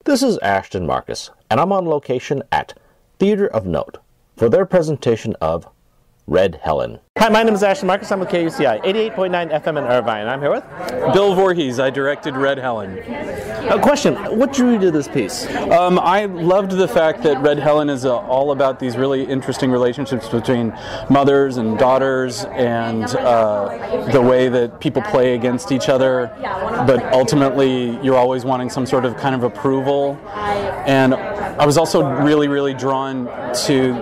This is Ashton Marcus, and I'm on location at Theater of Note for their presentation of Red Helen. Hi, my name is Ashton Marcus. I'm with KUCI, 88.9 FM in Irvine, and I'm here with Bill Voorhees. I directed Red Helen. A question, what drew you to this piece? I loved the fact that Red Helen is all about these really interesting relationships between mothers and daughters, and the way that people play against each other, but ultimately you're always wanting some sort of kind of approval. And I was also really drawn to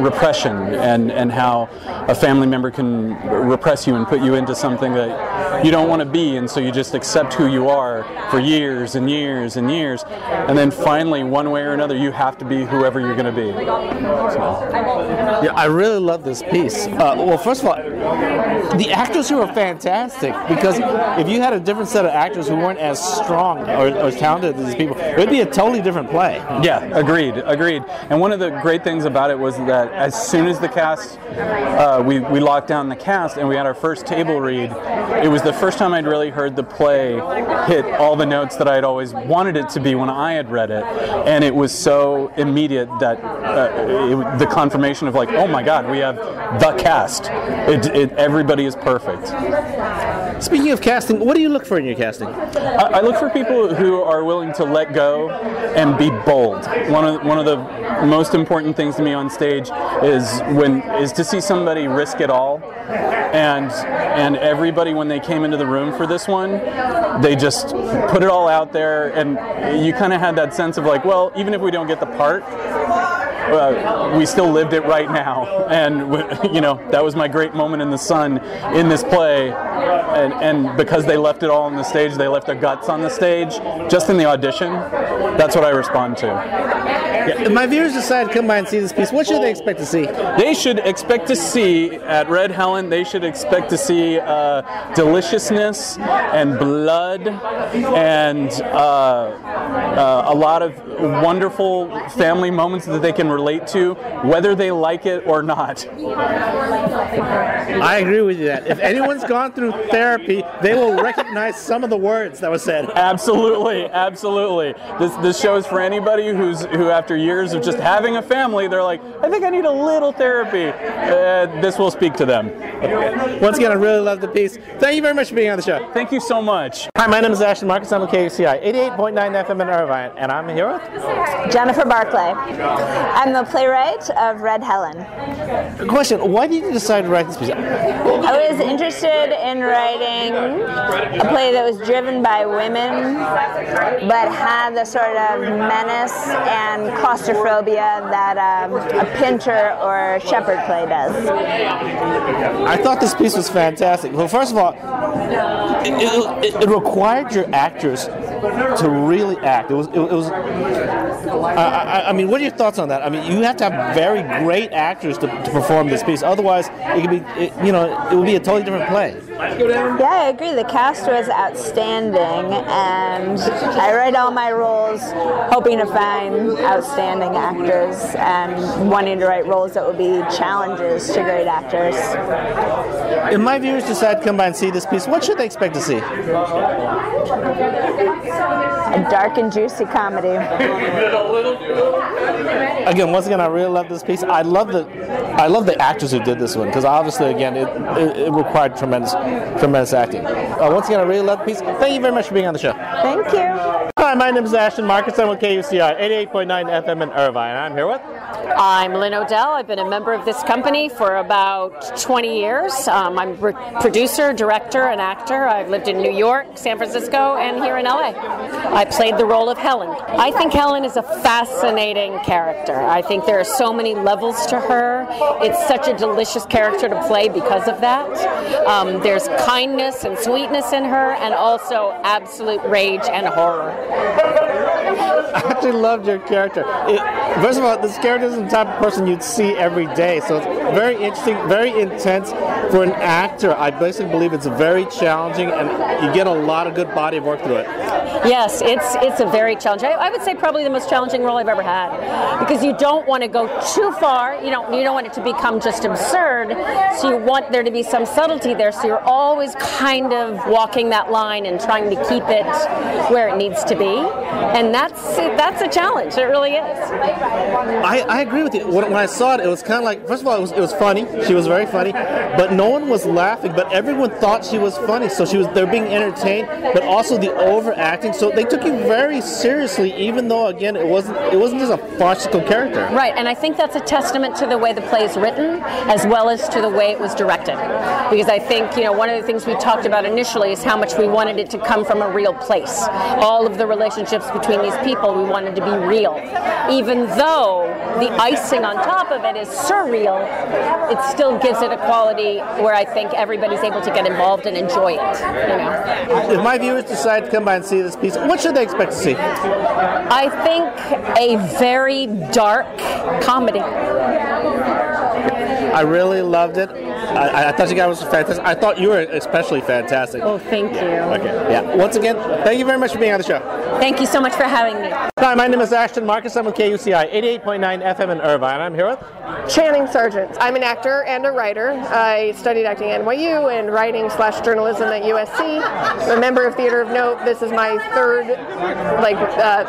repression and how a family member can repress you and put you into something that you don't want to be, and so you just accept who you are for years and years and years, and then finally, one way or another, you have to be whoever you're going to be. Yeah, I really love this piece. Well, first of all, the actors here are fantastic, because if you had a different set of actors who weren't as strong or as talented as these people, it would be a totally different play. Yeah, agreed. And one of the great things about it was that as soon as the cast, we locked down the cast and we had our first table read, it was the first time I'd really heard the play hit all the notes that I'd always wanted it to be when I had read it, and it was so immediate that the confirmation of like, oh my God, we have the cast. Everybody is perfect. Speaking of casting, what do you look for in your casting? I look for people who are willing to let go and be bold. One of the most important things to me on stage is to see somebody risk it all, and everybody, when they came into the room for this one, they just put it all out there, and you kind of had that sense of like, well, even if we don't get the part, we still lived it right now, and that was my great moment in the sun in this play, and because they left it all on the stage, they left their guts on the stage, just in the audition. That's what I respond to. Yeah. If my viewers decide to come by and see this piece, what should they expect to see? They should expect to see, at Red Helen, they should expect to see deliciousness and blood and a lot of wonderful family moments that they can relate to, whether they like it or not. I agree with you that if anyone's gone through therapy, they will recognize some of the words that were said. Absolutely. This show is for anybody who after years of just having a family, they're like, I think I need a little therapy. This will speak to them. Once again, I really love the piece. Thank you very much for being on the show. Thank you so much. Hi, my name is Ashton Marcus. I'm with KUCI, 88.9 FM in Irvine, and I'm here with Jennifer Barclay. I'm the playwright of Red Helen. Question, why did you decide to write this piece? I was interested in writing a play that was driven by women, but had the sort of menace and claustrophobia that a Pinter or Shepherd play does. I thought this piece was fantastic. Well, first of all, it required your actors to really act. It was. I mean, what are your thoughts on that? I mean, you have to have very great actors to perform this piece. Otherwise, it could be, it would be a totally different play. Yeah, I agree. The cast was outstanding, and I write all my roles hoping to find outstanding actors and wanting to write roles that would be challenges to great actors. If my viewers decide to come by and see this piece, what should they expect to see? A dark and juicy comedy. Again, once again, I really love this piece. I love the actors who did this one, because obviously, again, it required tremendous acting. Once again, I really love the piece. Thank you very much for being on the show. Thank you. Hi, my name is Ashton Marcus. I'm with KUCI, 88.9 FM in Irvine. I'm here with... I'm Lynn O'Dell. I've been a member of this company for about 20 years. I'm a producer, director, and actor. I've lived in New York, San Francisco, and here in LA. I played the role of Helen. I think Helen is a fascinating character. I think there are so many levels to her. It's such a delicious character to play because of that. There's kindness and sweetness in her, and also absolute rage and horror. I actually loved your character. First of all, this character isn't the type of person you'd see every day, so it's very interesting, very intense. For an actor, I basically believe it's very challenging, and you get a lot of good body of work through it. Yes, it's a very challenging. I would say probably the most challenging role I've ever had, because you don't want to go too far. You don't want it to become just absurd. So you want there to be some subtlety there. So you're always kind of walking that line and trying to keep it where it needs to be, and that's a challenge. It really is. I agree with you. When I saw it, it was kind of like, first of all, it was funny. She was very funny, but no one was laughing. But everyone thought she was funny, so they're being entertained, but also the overacting. So they took you very seriously, even though again it wasn't just a farcical character. Right, and I think that's a testament to the way the play is written, as well as to the way it was directed. Because I think one of the things we talked about initially is how much we wanted it to come from a real place. All of the relationships between these people we wanted to be real. Even though the icing on top of it is surreal, it still gives it a quality where I think everybody's able to get involved and enjoy it. If my viewers decide to come by and see this piece, what should they expect to see? I think a very dark comedy. I really loved it. I thought you guys was fantastic. I thought you were especially fantastic. Oh, thank you. Okay. Yeah. Once again, thank you very much for being on the show. Thank you so much for having me. Hi, my name is Ashton Marcus. I'm with KUCI 88.9 FM in Irvine. I'm here with Channing Sargent. I'm an actor and a writer. I studied acting at NYU and writing/journalism at USC. I'm a member of Theater of Note. This is my third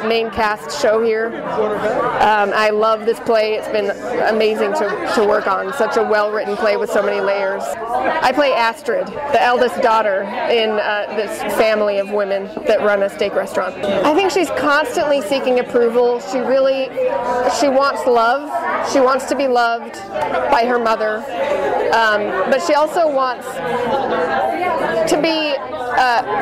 main cast show here. I love this play. It's been amazing to work on. Such a well-written play with so many layers. I play Astrid, the eldest daughter in this family of women that run a steak restaurant. I think she's constantly seeking approval. She wants love. She wants to be loved by her mother, but she also wants to be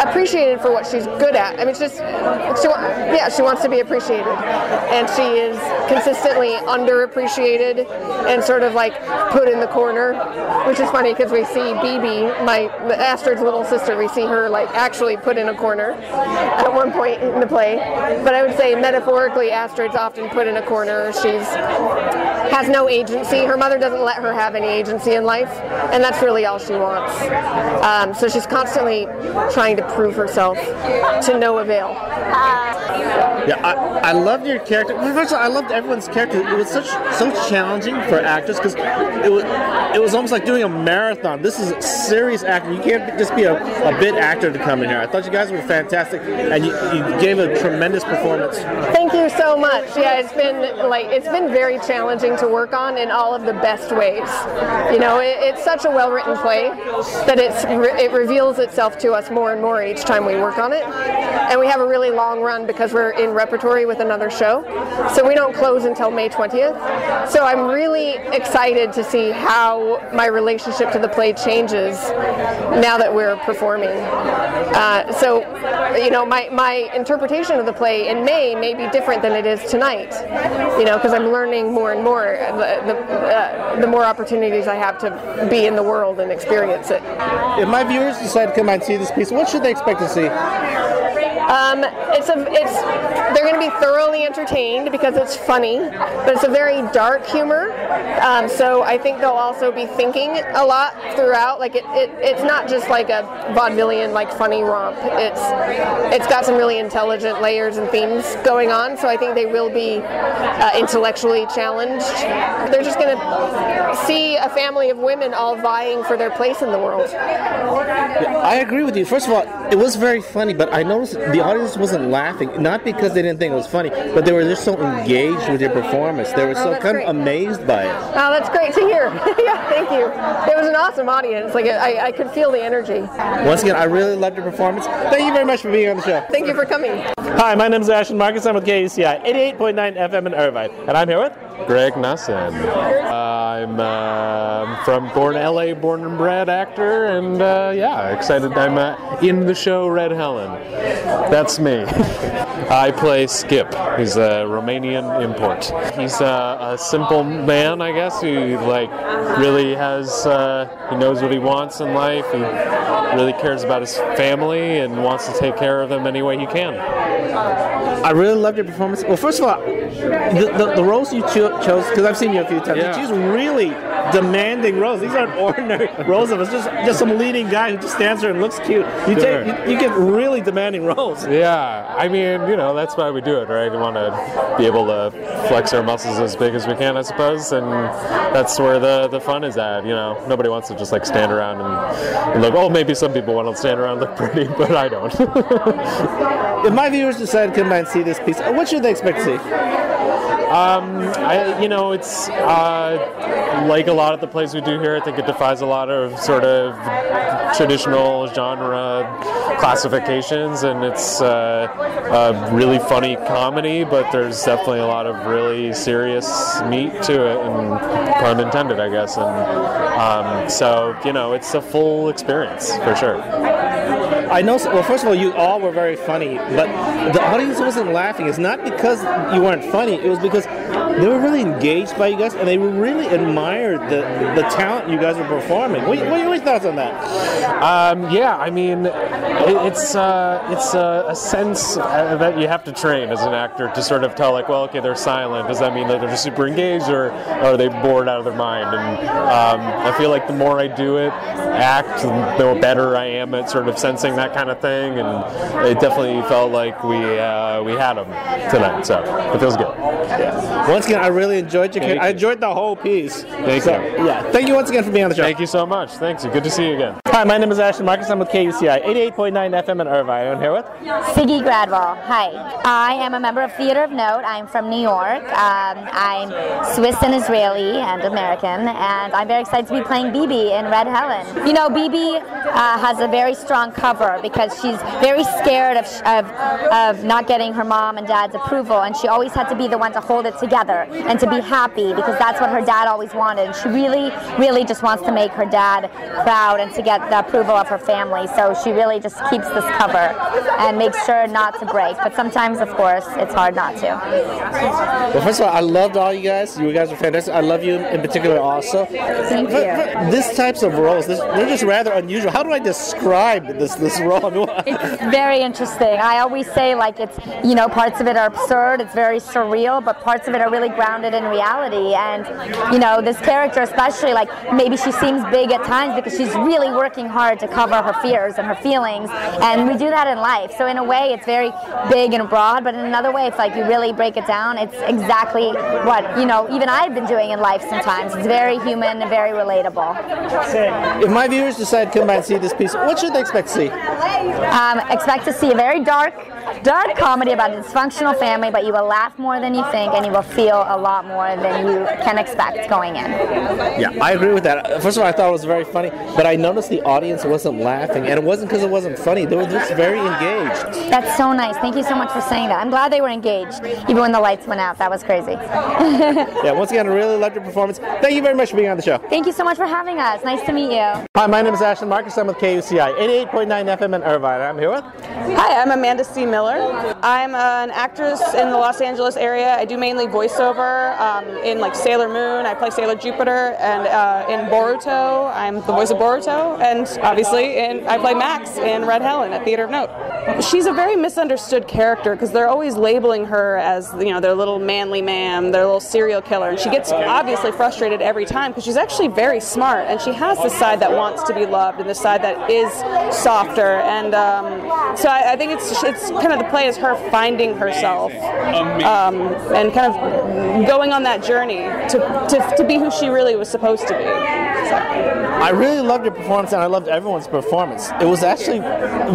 appreciated for what she's good at. I mean, she wants to be appreciated, and she is consistently underappreciated and sort of like put in the corner, which is funny because we see Bibi, Astrid's little sister, we see her like actually put in a corner at one point in the play. But I would say metaphorically, Astrid's often put in a corner. She's has no agency. Her mother doesn't let her have any agency in life, and that's really all she wants. So she's constantly trying to prove herself to no avail. Yeah, I loved your character. First of all, I loved everyone's character. It was so challenging for actors because it was almost like doing a marathon. This is serious acting. You can't just be a bit actor to come in here. I thought you guys were fantastic, and you gave a tremendous performance. Thank you so much. Yeah, it's been very challenging to work on in all of the best ways. It's such a well-written play that it reveals itself to us more and more each time we work on it. And we have a really long run because we're in repertory with another show. So we don't close until May 20th. So I'm really excited to see how my relationship to the play changes now that we're performing. My interpretation of the play in May may be different than it is tonight. Because I'm learning more and more the more opportunities I have to be in the world and experience it. If my viewers decide to come out and see this piece, what should they expect to see? They're going to be thoroughly entertained because it's funny, but it's a very dark humor. So I think they'll also be thinking a lot throughout. It's not just like a vaudevillian funny romp. It's got some really intelligent layers and themes going on. So I think they will be intellectually challenged. They're just going to see a family of women all vying for their place in the world. Yeah, I agree with you. First of all, it was very funny, but I noticed the audience wasn't laughing, not because they didn't think it was funny, but they were just so engaged with your performance. They were so kind of amazed by it. Oh, that's great to hear. Yeah, thank you. It was an awesome audience. I could feel the energy. Once again, I really loved your performance. Thank you very much for being on the show. Thank you for coming. Hi, my name is Ashton Marcus. I'm with KUCI 88.9 FM in Irvine, and I'm here with Greg Nussin. I'm born and bred actor, and excited. I'm in the show Red Helen. That's me. I play Skip. He's a Romanian import. He's a simple man, I guess, who really has he knows what he wants in life. He really cares about his family and wants to take care of them any way he can. I really loved your performance. Well, first of all, the roles you chose, because I've seen you a few times, you choose really demanding roles. These aren't ordinary roles of us, just some leading guy who just stands there and looks cute. You get really demanding roles. Yeah, I mean, you know, that's why we do it, right? We want to be able to flex our muscles as big as we can, I suppose, and that's where the fun is at. You know, nobody wants to just like stand around and look. Oh, maybe some people want to stand around and look pretty, but I don't. If my viewers decide to come by and see this piece, what should they expect to see? It's like a lot of the plays we do here. I think it defies a lot of sort of traditional genre classifications, and it's a really funny comedy, but there's definitely a lot of really serious meat to it, and pun intended, I guess. And so, you know, it's a full experience for sure. I know. Well, first of all, you all were very funny, but the audience wasn't laughing. It's not because you weren't funny. It was because they were really engaged by you guys, and they really admired the talent you guys were performing. What are your thoughts on that? Yeah, I mean, it's a sense that you have to train as an actor to sort of tell, like, well, okay, they're silent. Does that mean that they're just super engaged, or are they bored out of their mind? And I feel like the more I do it, act, the better I am at sort of sensing that kind of thing, and it definitely felt like we had them tonight, so it feels good. Once again, I really enjoyed your I enjoyed the whole piece. Thank you. Yeah, thank you once again for being on the show. Thank you so much. Thanks. Good to see you again. Hi, my name is Ashton Marcus. I'm with KUCI 88.9 FM in Irvine. I'm here with Siggy Gradwell. Hi. I am a member of Theater of Note. I'm from New York. I'm Swiss and Israeli and American, and I'm very excited to be playing Bibi in Red Helen. You know, Bibi has a very strong cover because she's very scared of not getting her mom and dad's approval, and she always had to be the one to hold it together and to be happy because that's what her dad always wanted. And she really, really just wants to make her dad proud and to get the approval of her family. So she really just keeps this cover and makes sure not to break. But sometimes, of course, it's hard not to. Well, first of all, I loved all you guys. You guys were fantastic. I love you in particular also. Thank you. These types of roles, they're just rather unusual. How do I describe this role? It's very interesting. I always say, like, it's, you know, parts of it are absurd, it's very surreal, but parts of it are really grounded in reality. And, you know, this character especially, like, maybe she seems big at times because she's really working hard to cover her fears and her feelings, and we do that in life. So in a way, it's very big and broad, but in another way, it's like you really break it down. It's exactly what, you know, even I've been doing in life sometimes. It's very human and very relatable. If my viewers decide to come by and see this piece, what should they expect to see? Expect to see a very dark comedy about a dysfunctional family, but you will laugh more than you think, and you will feel a lot more than you can expect going in. Yeah, I agree with that. First of all, I thought it was very funny, but I noticed the audience wasn't laughing, and it wasn't because it wasn't funny. They were just very engaged. That's so nice. Thank you so much for saying that. I'm glad they were engaged, even when the lights went out. That was crazy. Yeah, once again, I really loved your performance. Thank you very much for being on the show. Thank you so much for having us. Nice to meet you. Hi, my name is Ashton Marcus. I'm with KUCI 88.9 FM in Irvine. I'm here with... Hi, I'm Amanda C. Miller. I'm an actress in the Los Angeles area. I do mainly voiceover in like Sailor Moon. I play Sailor Jupiter, and in Boruto, I'm the voice of Boruto, and obviously I play Max in Red Helen at Theater of Note. She's a very misunderstood character because they're always labeling her as, you know, their little manly man, their little serial killer, and she gets obviously frustrated every time because she's actually very smart, and she has this side that wants to be loved and this side that is softer, and so I think it's kind of the play is her finding herself and kind of going on that journey to be who she really was supposed to be. So. I really loved your performance, and I loved everyone's performance. It was actually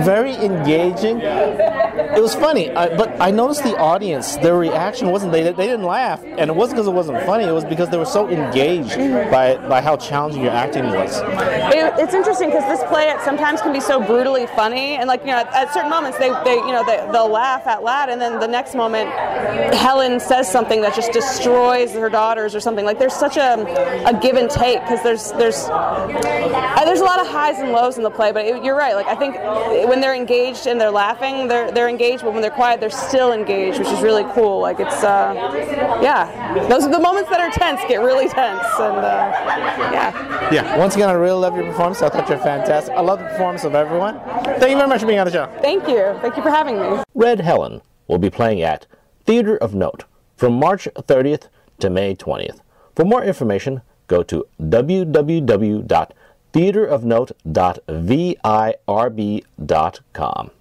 very engaging. It was funny, but I noticed the audience, their reaction wasn't, they didn't laugh, and it wasn't because it wasn't funny, it was because they were so engaged by how challenging your acting was. It's interesting because this play sometimes can be so brutally funny, and like, you know, at certain moments they'll laugh out loud, and then the next moment Helen says something that just destroys her daughters or something. Like, there's such a give and take because there's a lot of highs and lows in the play, but you're right. Like, I think when they're engaged and they're laughing, they're engaged, but when they're quiet, they're still engaged, which is really cool. Like, it's yeah, those are the moments that are tense get really tense, and yeah. Once again, I really love your performance. I thought you were fantastic. I love the performance of everyone. Thank you very much for being on the show. Thank you for having me. Red Helen, will be playing at Theater of Note from March 30th to May 20th. For more information, go to www.theaterofnote.virb.com.